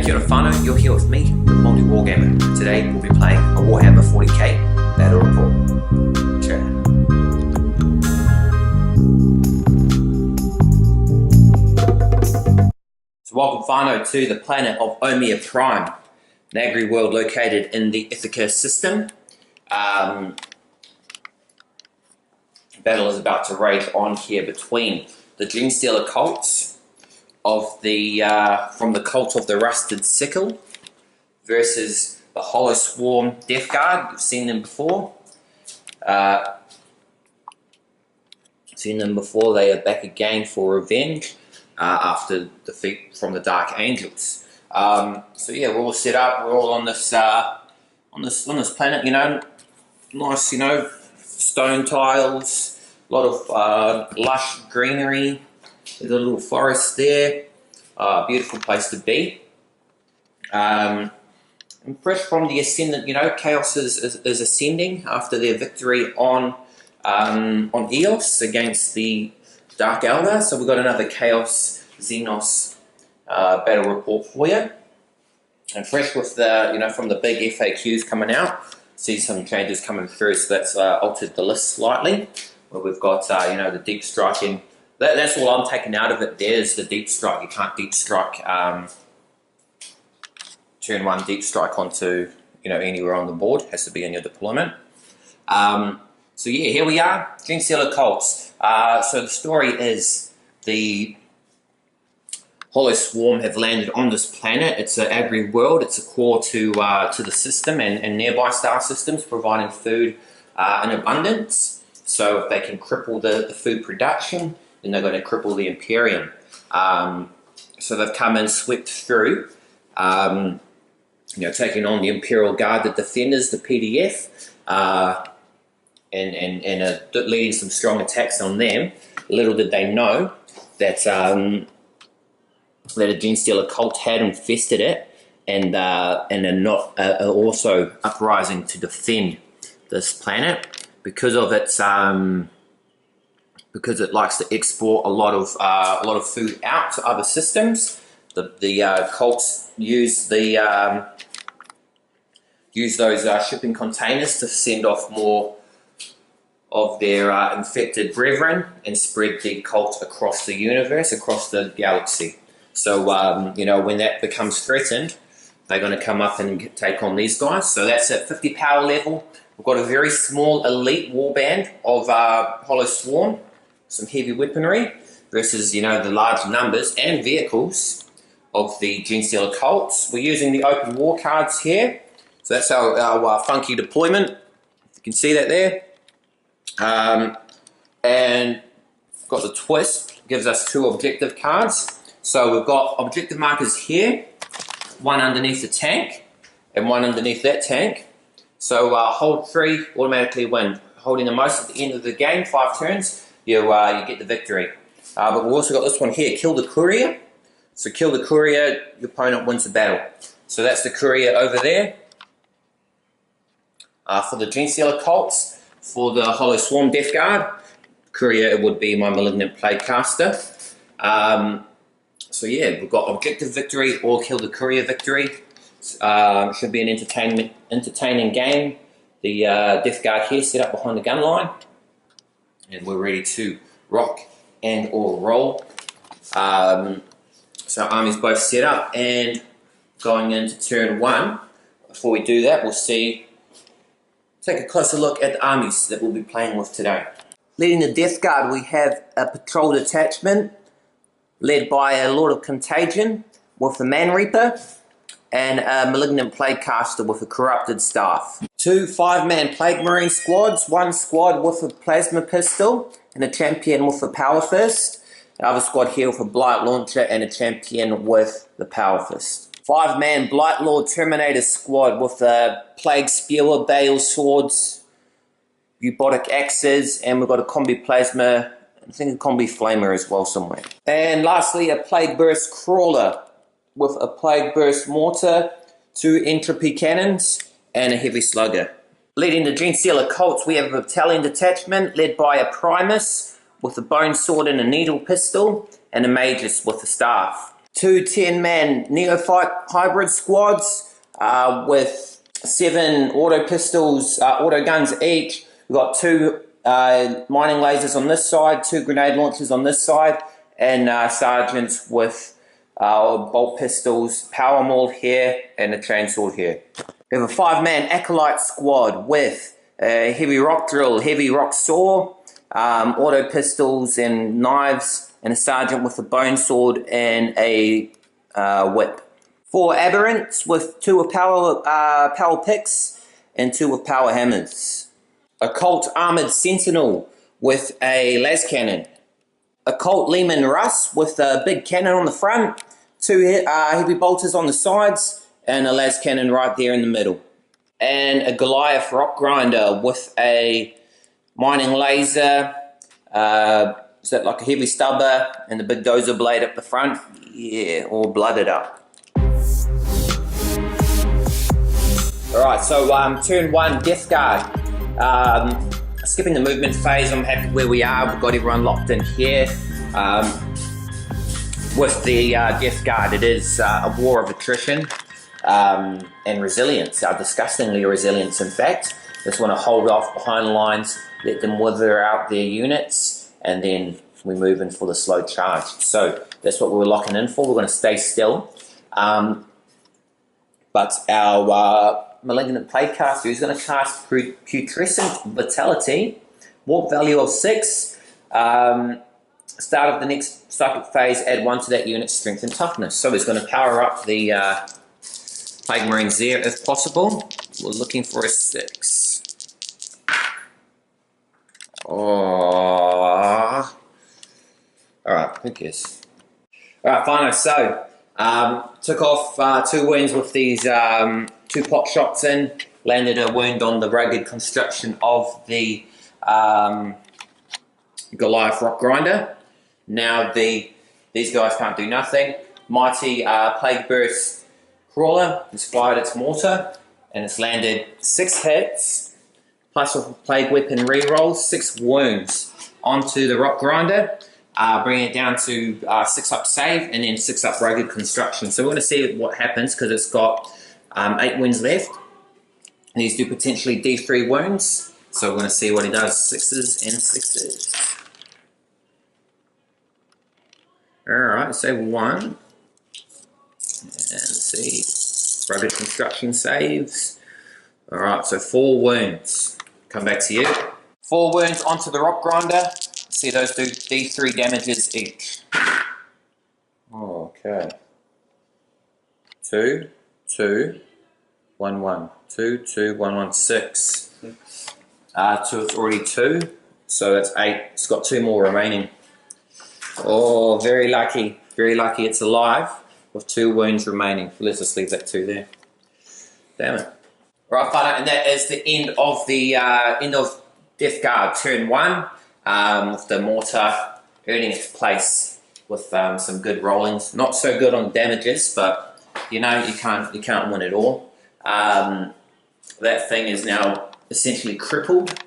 Kia ora whanau, you're here with me, the maoriwargamer. Today we'll be playing a Warhammer 40K battle report. Chur. So welcome whanau to the planet of Omia Prime, an Agri world located in the Ithaca System. Battle is about to rage on here between the Genestealer Cults of the from the cult of the Rusted Sickle versus the Hollow Swarm Death Guard. You've seen them before. They are back again for revenge after defeat from the Dark Angels. So yeah, we're all set up. We're all on this planet. You know, nice. You know, stone tiles, a lot of lush greenery. There's a little forest there. Beautiful place to be. And fresh from the Ascendant, you know, Chaos is ascending after their victory on Eos against the Dark Elder. So we've got another Chaos Xenos battle report for you. And fresh with the, you know, from the big FAQs coming out. See some changes coming through, so that's altered the list slightly. Where we've got, you know, the deep striking. That's all I'm taking out of it. There's the deep strike. You can't deep strike turn one deep strike onto, you know, anywhere on the board. It has to be in your deployment. So yeah, here we are, Genestealer Cults. So the story is the Hollow Swarm have landed on this planet. It's an Agri world. It's a core to the system and nearby star systems, providing food in abundance. So if they can cripple the food production, then they're going to cripple the Imperium. So they've come in, swept through, you know, taking on the Imperial Guard, the Defenders, the PDF, and leading some strong attacks on them. Little did they know that a Genestealer Cult had infested it, and are not also uprising to defend this planet because of its because it likes to export a lot of food out to other systems. The cults use those shipping containers to send off more of their infected brethren and spread the cult across the universe, across the galaxy. So you know, when that becomes threatened, they're going to come up and take on these guys. So that's at 50 power level. We've got a very small elite warband of Hollow Swarm, some heavy weaponry, versus, you know, the large numbers and vehicles of the Genestealer Cults. We're using the open war cards here. So that's our funky deployment. You can see that there. And we've got the twist, gives us 2 objective cards. So we've got objective markers here, one underneath the tank and one underneath that tank. So hold 3, automatically win. Holding the most at the end of the game, 5 turns, you get the victory. But we've also got this one here, kill the courier. So kill the courier, your opponent wins the battle. So that's the courier over there. For the Genestealer Cults, for the Hollow Swarm Death Guard, courier, it would be my Malignant Plaguecaster. So yeah, we've got objective victory or kill the courier victory. Should be an entertaining game. The Death Guard here set up behind the gun line, and we're ready to rock and or roll. So armies both set up, and going into turn 1. Before we do that, we'll take a closer look at the armies that we'll be playing with today. Leading the Death Guard, we have a patrol detachment led by a Lord of Contagion with the Man Reaper, and a Malignant Plaguecaster with a Corrupted Staff. 2 5-man Plague Marine squads, 1 squad with a Plasma Pistol and a champion with a Power Fist. The other squad here with a Blight Launcher and a champion with the Power Fist. 5-man Blight Lord Terminator squad with a Plague Spewer, Bale Swords, Bubotic Axes, and we've got a Combi Plasma, I think a Combi Flamer as well somewhere. And lastly, a Plague Burst Crawler with a Plague Burst Mortar, 2 Entropy Cannons, and a Heavy Slugger. Leading the Genestealer Cults, we have a Battalion Detachment led by a Primus with a Bone Sword and a Needle Pistol, and a Magus with a Staff. two 10-man neophyte hybrid squads with 7 auto pistols, auto guns each. We've got 2 mining lasers on this side, 2 grenade launchers on this side, and sergeants with bolt pistols, power maul here, and a chainsword here. We have a 5-man acolyte squad with a heavy rock drill, heavy rock saw, auto pistols and knives, and a sergeant with a bone sword and a whip. 4 aberrants with 2 with power picks and 2 with power hammers. A cult armored sentinel with a las cannon. A cult Lehman Russ with a big cannon on the front, 2 heavy bolters on the sides, and a las cannon right there in the middle. And a Goliath rock grinder with a mining laser, is that like a heavy stubber, and the big dozer blade up the front. Yeah, all blooded up. Alright, so turn 1, Death Guard. Skipping the movement phase, I'm happy where we are. We've got everyone locked in here. With the Death Guard, it is a war of attrition and resilience, disgustingly resilience in fact. Just want to hold off behind the lines, let them wither out their units, and then we move in for the slow charge. So that's what we're locking in for. We're going to stay still. But our Malignant Plaguecaster is going to cast Putrescent Vitality, warp value of 6. Start of the next psychic phase, add 1 to that unit's strength and toughness. So he's going to power up the Plague Marines there if possible. We're looking for a 6. Oh. Alright, who cares? Alright, fine. So, took off 2 wounds with these 2 pot shots in. Landed a wound on the rugged construction of the Goliath rock grinder. Now these guys can't do nothing. Mighty Plague Burst Crawler has fired its mortar and it's landed 6 hits, plus with a Plague Weapon reroll, 6 wounds onto the rock grinder, bringing it down to 6 up save and then 6 up rugged construction. So we're going to see what happens because it's got 8 wounds left. And these do potentially D3 wounds. So we're going to see what he does. 6s and 6s. Alright, save 1. And see. Rugged construction saves. Alright, so 4 wounds. Come back to you. 4 wounds onto the rock grinder. See, those do D3 damages each. Okay. 2, 2, 1, 1. 2, 2, 1, 1, 6. 2, it's already 2. So that's 8. It's got 2 more remaining. Oh, very lucky. Very lucky it's alive with 2 wounds remaining. Let's just leave that 2 there. Damn it. Right, Whanau, and that is the end of the Death Guard turn 1, with the mortar earning its place with some good rollings. Not so good on damages, but you know you can't win it all. That thing is now essentially crippled.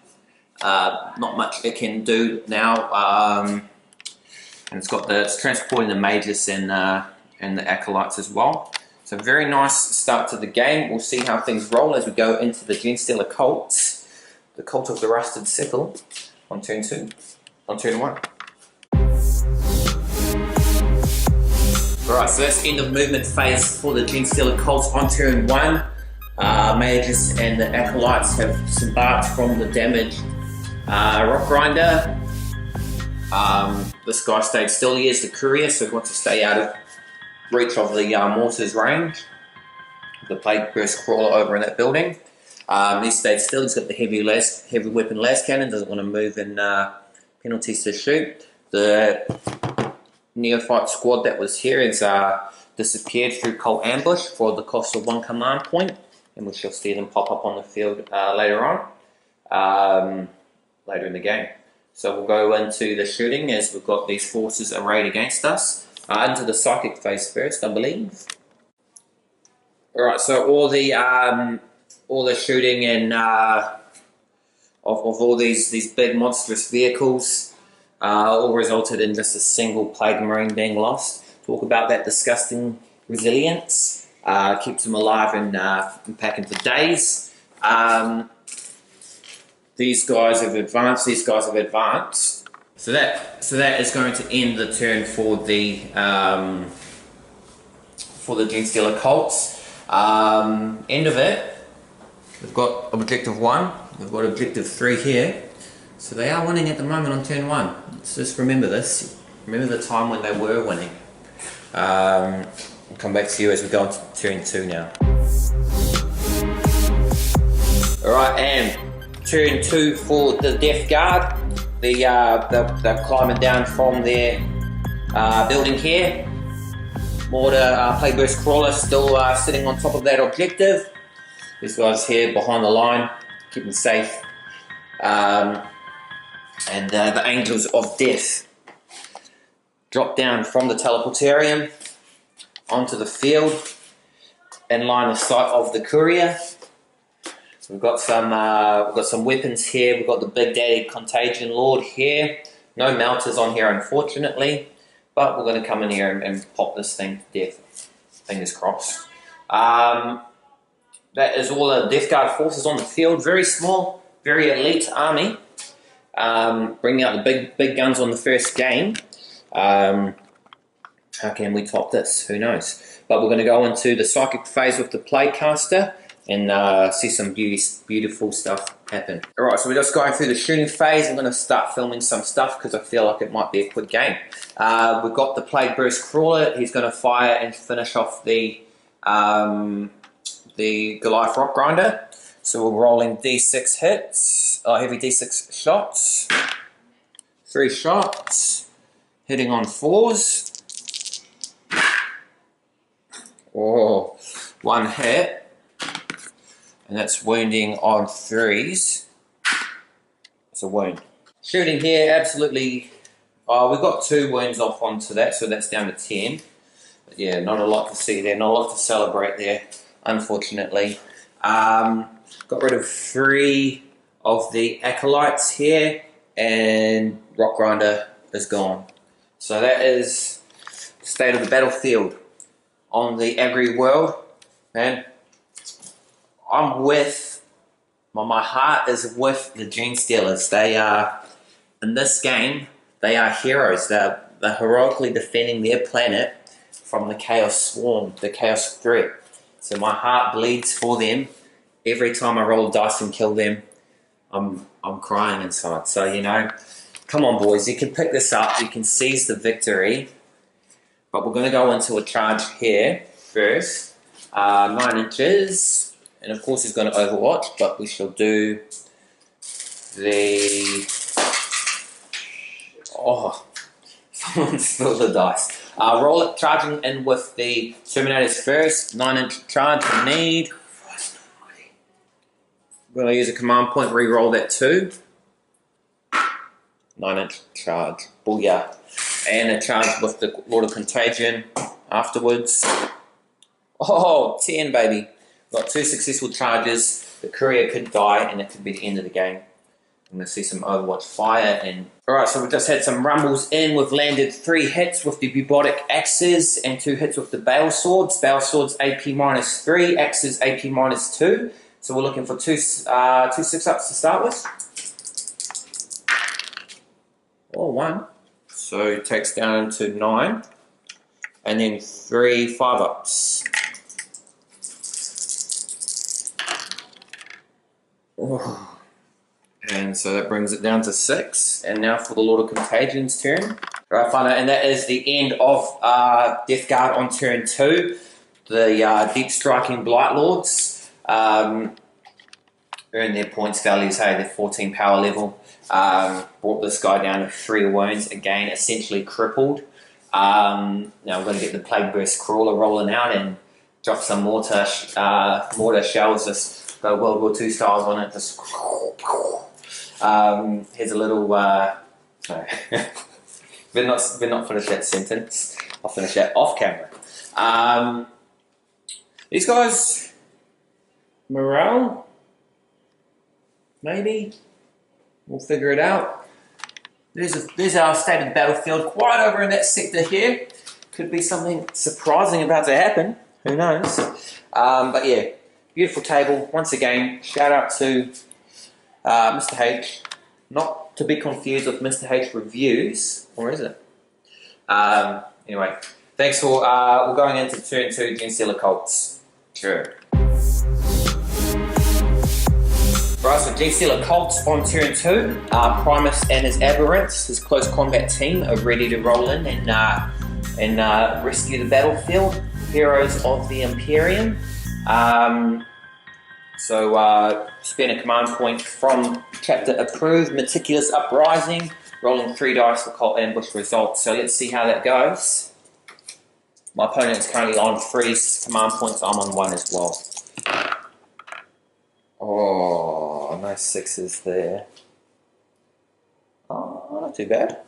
Not much it can do now. And it's transporting the mages and the acolytes as well. So very nice start to the game. We'll see how things roll as we go into the Genestealer Cults, the Cult of the Rusted Sickle, on turn 2, on turn 1. Alright, so that's end of movement phase for the Genestealer Cults on turn 1. Mages and the acolytes have disembarked from the damaged rock grinder. This guy stayed still. He is the courier, so he wants to stay out of reach of the mortar's range. The Plague Burst Crawler over in that building. He stayed still. He's got the heavy weapon las cannon. Doesn't want to move in penalties to shoot. The neophyte squad that was here has disappeared through cult ambush for the cost of 1 command point, and we shall see them pop up on the field later on, later in the game. So we'll go into the shooting as we've got these forces arrayed against us. Into the psychic phase first, I believe. Alright, so all the shooting and of all these big monstrous vehicles all resulted in just a single Plague Marine being lost. Talk about that disgusting resilience. Keeps them alive and packing for days. These guys have advanced. So that is going to end the turn for the Genestealer Cults. End of it. We've got objective 1. We've got objective 3 here. So they are winning at the moment on turn 1. Let's just remember this. Remember the time when they were winning. I'll come back to you as we go into turn 2 now. Alright, and turn 2 for the Death Guard. They're climbing down from their building here. Mortar Plague Burst Crawler still sitting on top of that objective. These guys here behind the line, keeping safe. And the Angels of Death drop down from the teleportarium onto the field in line of sight of the courier. So we've got some weapons here. We've got the Big Daddy Contagion Lord here. No melters on here, unfortunately, but we're going to come in here and pop this thing to death. Fingers crossed. That is all the Death Guard forces on the field. Very small, very elite army. Bringing out the big guns on the first game. How can we top this? Who knows? But we're going to go into the psychic phase with the Plaguecaster and see some beautiful stuff happen. Alright, so we're just going through the shooting phase. I'm going to start filming some stuff because I feel like it might be a quick game. We've got the Plague Burst Crawler. He's going to fire and finish off the Goliath Rock Grinder. So we're rolling D6 hits, heavy D6 shots, 3 shots, hitting on 4s, oh, 1 hit, and that's wounding on 3s. It's a wound. Shooting here, absolutely, we've got 2 wounds off onto that, so that's down to 10. But yeah, not a lot to see there, not a lot to celebrate there, unfortunately. Got rid of 3 of the Escalates here, and Rock Grinder is gone. So that is the state of the battlefield on the Agri world. Man, I'm with, my heart is with the Genestealers. They are, in this game, they are heroes. They're heroically defending their planet from the Chaos Swarm, the Chaos threat. So my heart bleeds for them. Every time I roll dice and kill them, I'm crying inside. So, you know, come on boys, you can pick this up, you can seize the victory. But we're going to go into a charge here first. 9 inches, and of course he's going to overwatch, but we shall do the... Oh, someone spilled the dice. Roll it, charging in with the Terminators first. 9-inch charge we need. We're going to use a command point, re-roll that too. 9-inch charge. Booyah. And a charge with the Lord of Contagion afterwards. Oh, 10 baby. Got 2 successful charges. The courier could die and it could be the end of the game. I'm going to see some Overwatch fire. And alright, so we've just had some rumbles in. We've landed 3 hits with the Bubotic Axes and 2 hits with the Bale Swords. Bale Swords AP -3, Axes AP -2. So we're looking for 2 6-ups to start with. Or 1. So it takes down to 9. And then 3 5-ups. Oh. And so that brings it down to 6. And now for the Lord of Contagion's turn. Right, fine, and that is the end of Death Guard on turn 2. The Deep Striking Blight Lords earn their points values. Hey, they're 14 power level. Brought this guy down to 3 wounds. Again, essentially crippled. Now we're going to get the Plague Burst Crawler rolling out and drop some mortar shells. Just go World War II styles on it. Just here's a little. Sorry, better not finish that sentence. I'll finish that off camera. These guys, morale, maybe we'll figure it out. There's our state of the battlefield, quite over in that sector here. Could be something surprising about to happen. Who knows? But yeah, beautiful table. Once again, shout out to Mr. H. Not to be confused with Mr. H Reviews, or is it? Anyway, thanks for. We're going into turn 2 Genestealer Cults. Sure. Right, so Genestealer Cults on turn 2. Primus and his aberrants, his close combat team, are ready to roll in and rescue the battlefield. Heroes of the Imperium. So spend a command point from chapter approved, meticulous uprising, rolling 3 dice for cult ambush results. So let's see how that goes. My opponent is currently on 3 command points. I'm on 1 as well. Oh, nice 6s there. Oh, not too bad.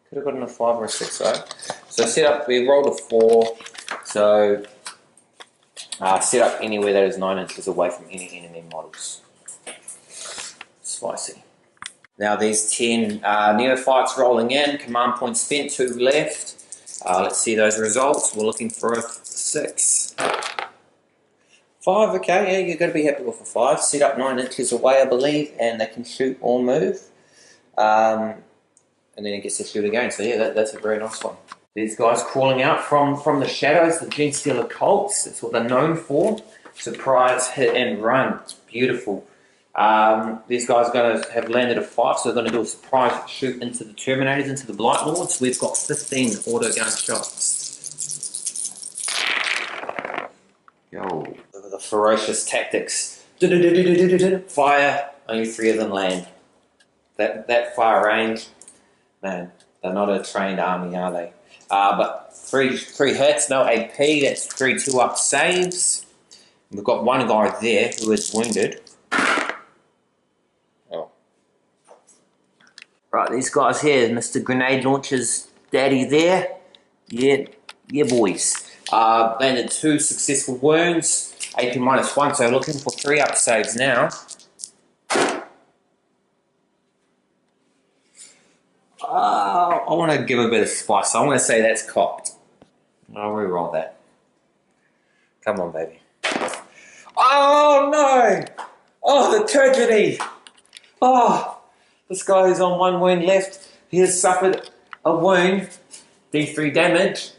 Could have gotten a 5 or a 6, right? So set up, we rolled a 4. So set up anywhere that is 9 inches away from any enemy models. Spicy. Now these 10 neophytes rolling in, command point spent, 2 left. Let's see those results. We're looking for a 6. 5, okay, yeah, you've got to be happy with a 5. Set up 9 inches away, I believe, and they can shoot or move. And then it gets to shoot again, so yeah, that's a very nice one. These guys crawling out from the shadows, the Genestealer Cults, that's what they're known for. Surprise, hit and run, beautiful. These guys are going to have landed a 5, so they're going to do a surprise shoot into the Terminators, into the Blight Lords. We've got 15 auto gun shots. Yo, look at the ferocious tactics. Fire, only 3 of them land. That far range, man, they're not a trained army, are they? But three hits, no AP, that's 3 2-up saves. We've got one guy there who is wounded. Oh. Right, these guys here, Mr. Grenade Launcher's daddy there. Yeah, boys. Landed 2 successful wounds, AP -1, so looking for 3-up saves now. I want to give a bit of spice. I want to say that's cocked. I'll re-roll that. Come on, baby. Oh, no! Oh, the tragedy! Oh, this guy is on 1 wound left. He has suffered a wound. D3 damage.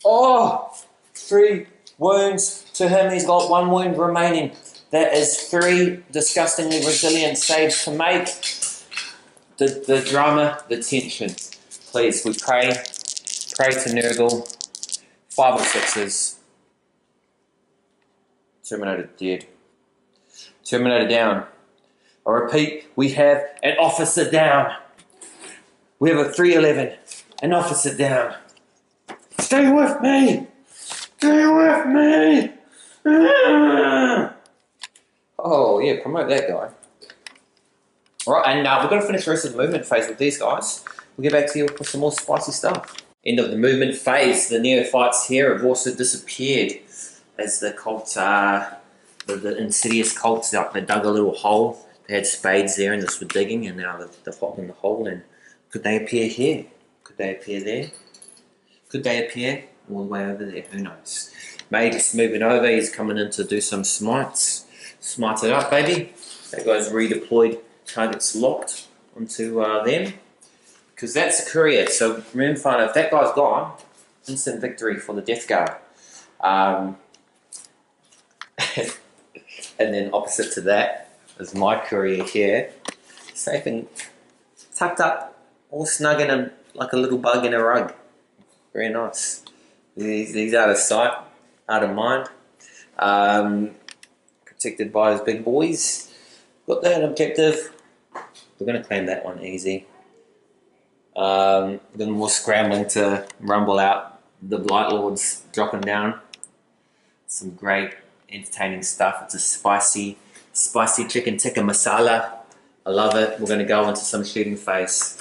Oh, 3 wounds to him. He's got 1 wound remaining. That is 3 disgustingly resilient saves to make. The drama, the tension. Please, we pray to Nurgle. 5 or 6s. Terminator dead. Terminator down. I repeat, we have an officer down. We have a 311. An officer down. Stay with me! Stay with me! Oh yeah, promote that guy. Alright, and we're going to finish the rest of the movement phase with these guys. We'll get back to you with some more spicy stuff. End of the movement phase. The neophytes here have also disappeared as the cult, the insidious cults up. They dug a little hole. They had spades there and just were digging, and now they've hopped in the hole. And could they appear here? Could they appear there? Could they appear all the way over there? Who knows? Mage's moving over. He's coming in to do some smites. Smite it up, baby. That guy's redeployed. Targets locked onto them, because that's a courier. So remember, if that guy's gone, instant victory for the Death Guard. And then opposite to that is my courier here, safe and tucked up, all snug in him like a little bug in a rug. Very nice. He's out of sight, out of mind, protected by his big boys. Got that objective. We're going to claim that one easy. Then we're scrambling to rumble out the Blight Lords dropping down. Some great entertaining stuff. It's a spicy chicken tikka masala. I love it. We're going to go into some shooting phase.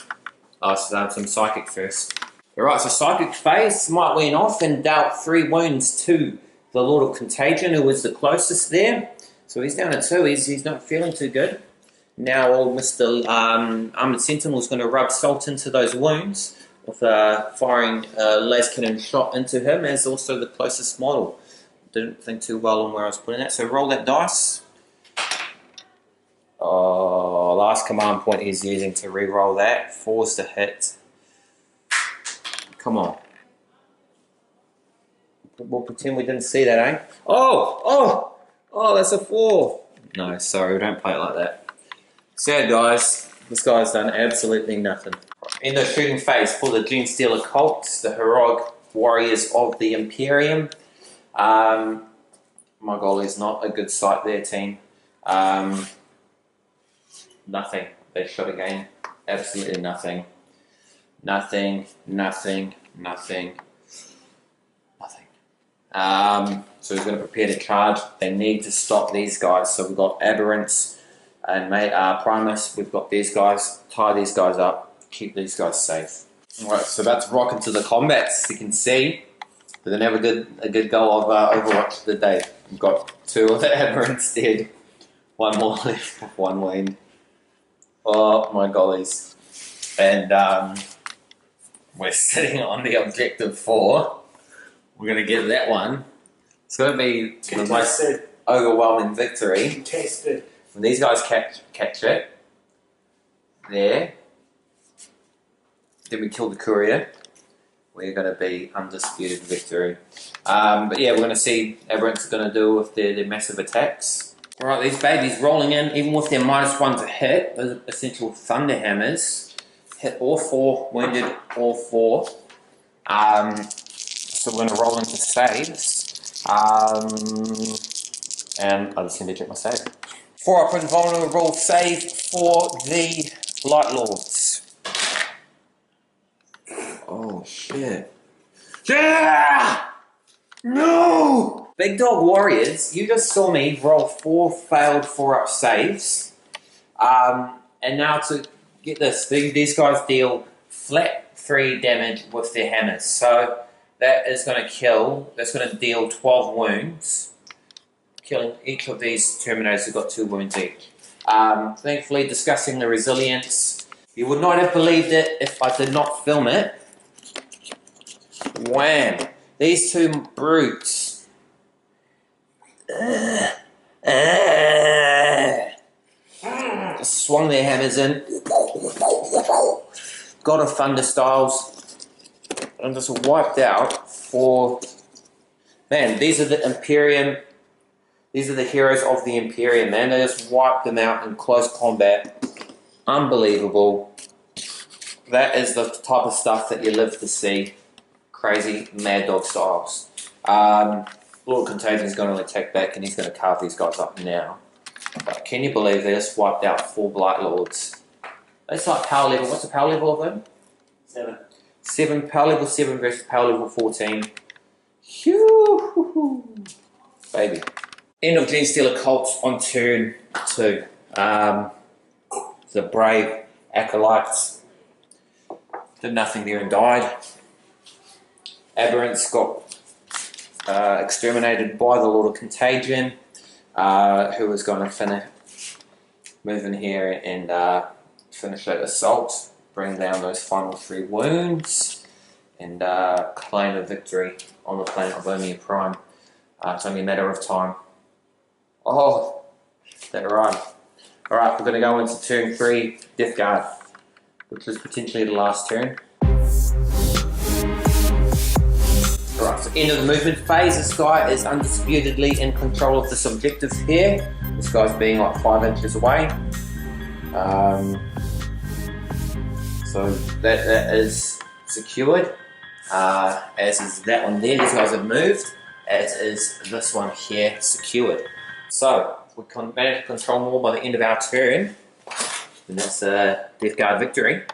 Some psychic first. Alright, so psychic phase. Smite went off and dealt 3 wounds to the Lord of Contagion, who was the closest there. So he's down at 2. He's not feeling too good. Now old Mr. Armoured Sentinel is going to rub salt into those wounds. with firing a laser cannon shot into him as also the closest model. Didn't think too well on where I was putting that, so roll that dice. Oh, last command point he's using to re-roll that. 4's to hit. Come on. We'll pretend we didn't see that, eh? Oh, that's a 4. No, sorry, we don't play it like that. Sad, guys. This guy's done absolutely nothing. In the shooting phase for the Genestealer Cults, the heroic warriors of the Imperium. My goal is not a good sight there, team. Nothing. They shot again. Absolutely nothing. Nothing. So he's going to prepare to charge. They need to stop these guys. So we've got Aberrants and Primus. We've got these guys. Tie these guys up. Keep these guys safe. Alright, so about to rock into the combats. You can see we're going to have a good go of Overwatch today. We've got 2 of the Aberrants dead. 1 more left with 1 wound. Oh my gollies. And we're sitting on the objective 4. We're going to get that one. It's going to be the most overwhelming victory. Contested. When these guys catch it, there, then we kill the courier. We're going to be undisputed victory. But yeah, we're going to see Aberrant's going to do with their massive attacks. Alright, these babies rolling in, even with their -1 to hit, those essential thunder hammers. Hit all 4, wounded all 4. So we're going to roll into saves. And I just need to check my save. 4 up invulnerable save for the Light Lords. Oh shit. Yeah! No! Big Dog Warriors, you just saw me roll 4 failed 4-up saves. And now to get this, these guys deal flat 3 damage with their hammers. So that is going to kill, that's going to deal 12 wounds. Killing each of these Terminators who've got 2 wounds each. Thankfully, discussing the resilience. You would not have believed it if I did not film it. Wham! These 2 brutes. Just swung their hammers in. God of Thunder Styles. And just wiped out 4. Man, these are the Imperium. These are the heroes of the Imperium, man. They just wiped them out in close combat. Unbelievable. That is the type of stuff that you live to see. Crazy Mad Dog Styles. Lord of Contagion is going to attack back and he's going to carve these guys up now. But can you believe they just wiped out 4 Blight Lords? That's like power level. What's the power level of them? 7. Power level 7 versus power level 14. Phew! Baby. End of Genestealer Cults on turn 2. The brave acolytes did nothing there and died. Aberrants got exterminated by the Lord of Contagion, who was going to move in here and finish that assault, bring down those final 3 wounds, and claim a victory on the planet of Omia Prime. It's only a matter of time. Oh, that right. Alright, we're going to go into turn 3, Death Guard, which is potentially the last turn. Alright, so end of the movement phase. This guy is undisputedly in control of this objective here. This guy's being like 5 inches away. So that is secured. As is that one there. These guys have moved. As is this one here secured. So we can manage to control more by the end of our turn. And that's a Death Guard victory,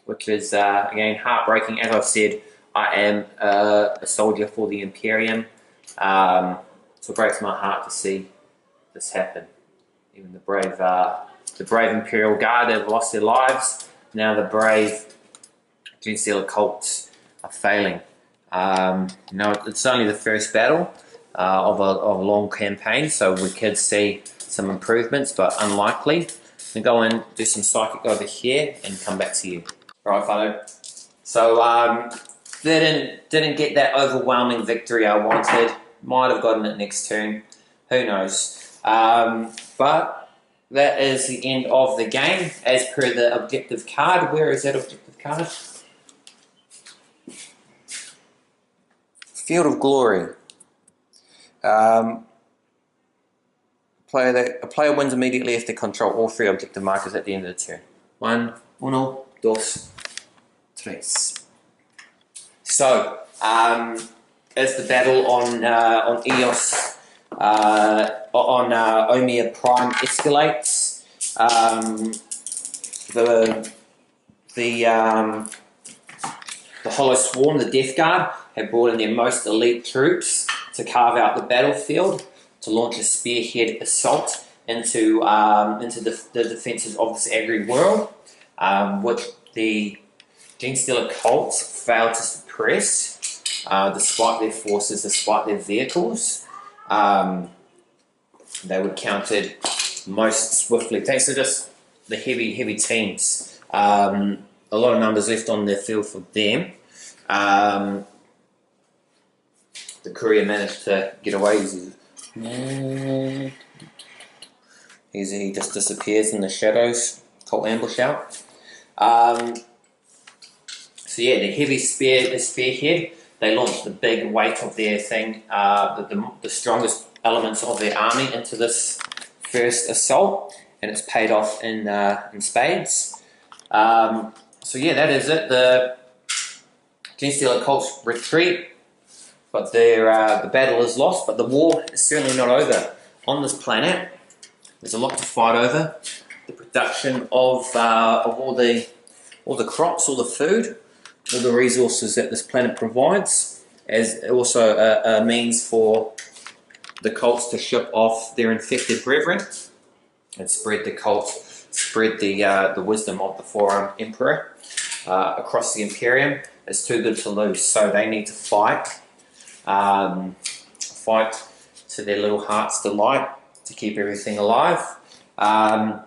which is again heartbreaking. As I've said, I am a soldier for the Imperium, so it breaks my heart to see this happen. Even the brave Imperial Guard have lost their lives. Now the brave Genestealer Cults are failing. No, it's only the first battle of a long campaign, so we could see some improvements, but unlikely. I'm going to go and do some psychic over here and come back to you. Alright, fellow. So didn't get that overwhelming victory I wanted. Might have gotten it next turn. Who knows? But that is the end of the game as per the objective card. Where is that objective card? Field of Glory. A player wins immediately if they control all 3 objective markers at the end of the turn. 1, 1, 2, 3. So, it's the battle on Eos, on Omia Prime escalates. The Hollow Swarm, the Death Guard, have brought in their most elite troops to carve out the battlefield, to launch a spearhead assault into the defences of this Agri world, which the Genestealer Cults failed to suppress, despite their forces, despite their vehicles. They were countered most swiftly, thanks to just the heavy teams. A lot of numbers left on the field for them. The courier managed to get away. He just disappears in the shadows. Cult ambush out. So yeah, the spearhead. They launched the big weight of their thing, the strongest elements of their army into this first assault, and it's paid off in spades. So yeah, that is it. The Genestealer Cults retreat, but the battle is lost. But the war is certainly not over. On this planet, there's a lot to fight over. The production of all the crops, all the food, all the resources that this planet provides, as also a means for the cults to ship off their infected brethren and spread the wisdom of the Forearm Emperor across the Imperium. It's too good to lose, so they need to fight to their little heart's delight to keep everything alive. And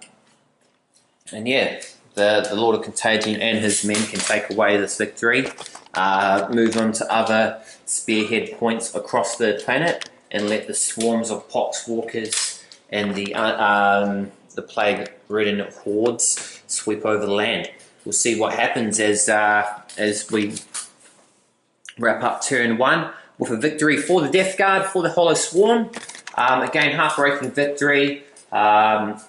yeah, the Lord of Contagion and his men can take away this victory, move on to other spearhead points across the planet, and let the swarms of poxwalkers and the plague-ridden hordes sweep over the land. We'll see what happens as we wrap up turn 1 with a victory for the Death Guard, for the Hollow Swarm. Again, heartbreaking victory, but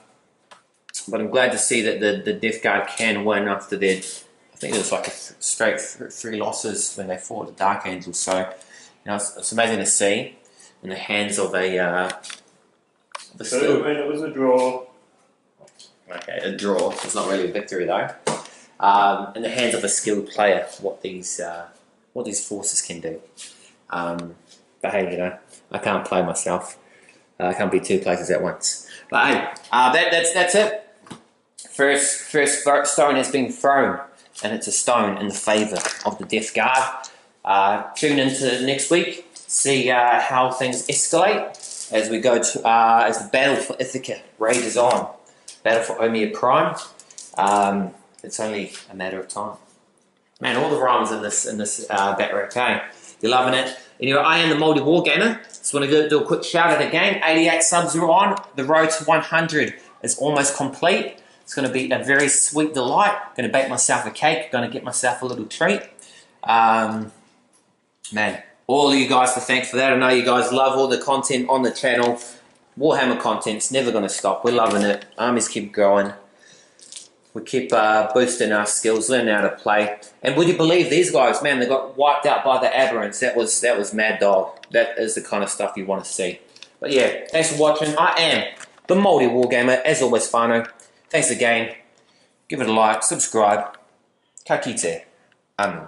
I'm glad to see that the Death Guard can win after their, I think it was like a straight 3 losses when they fought the Dark Angels. So, you know, it's amazing to see in the hands of a. So it was a draw. Okay, a draw. It's not really a victory though. In the hands of a skilled player, what these forces can do. But hey, you know, I can't play myself. I can't be 2 places at once. But hey, that's it. First stone has been thrown, and it's a stone in the favour of the Death Guard. Tune into next week, see how things escalate as we go to as the battle for Ithaca rages on. Battle for Omia Prime. It's only a matter of time. Man, all the rhymes in this Batrack, eh? You're loving it. Anyway, I am the maoriwargamer. Just want to do a quick shout out again. 88 subs are on. The road to 100 is almost complete. It's going to be a very sweet delight. Going to bake myself a cake. Going to get myself a little treat. Man, all of you guys to thank for that. I know you guys love all the content on the channel. Warhammer content's never going to stop. We're loving it. Armies keep growing. We keep boosting our skills, learning how to play. And would you believe these guys, man, they got wiped out by the aberrants. That was mad dog. That is the kind of stuff you want to see. But yeah, thanks for watching. I am the maoriwargamer, as always, whanau. Thanks again. Give it a like, subscribe. Ka kite. Anu.